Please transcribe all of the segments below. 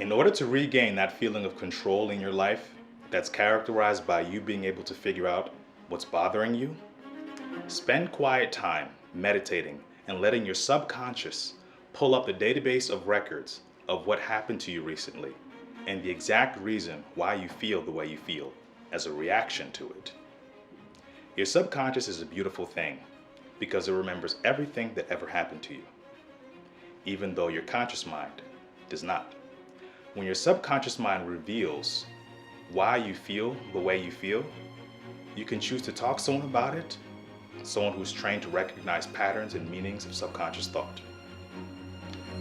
In order to regain that feeling of control in your life that's characterized by you being able to figure out what's bothering you, spend quiet time meditating and letting your subconscious pull up the database of records of what happened to you recently and the exact reason why you feel the way you feel as a reaction to it. Your subconscious is a beautiful thing because it remembers everything that ever happened to you, even though your conscious mind does not. When your subconscious mind reveals why you feel the way you feel, you can choose to talk to someone about it, someone who's trained to recognize patterns and meanings of subconscious thought.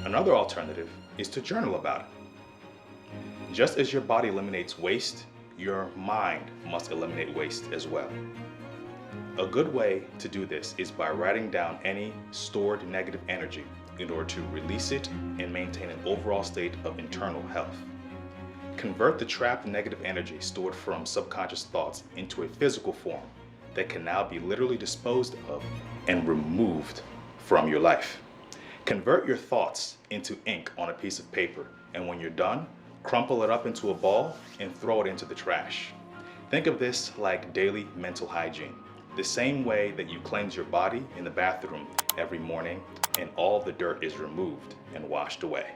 Another alternative is to journal about it. Just as your body eliminates waste, your mind must eliminate waste as well. A good way to do this is by writing down any stored negative energy in order to release it and maintain an overall state of internal health. Convert the trapped negative energy stored from subconscious thoughts into a physical form that can now be literally disposed of and removed from your life. Convert your thoughts into ink on a piece of paper, and when you're done, crumple it up into a ball and throw it into the trash. Think of this like daily mental hygiene, the same way that you cleanse your body in the bathroom every morning and all the dirt is removed and washed away.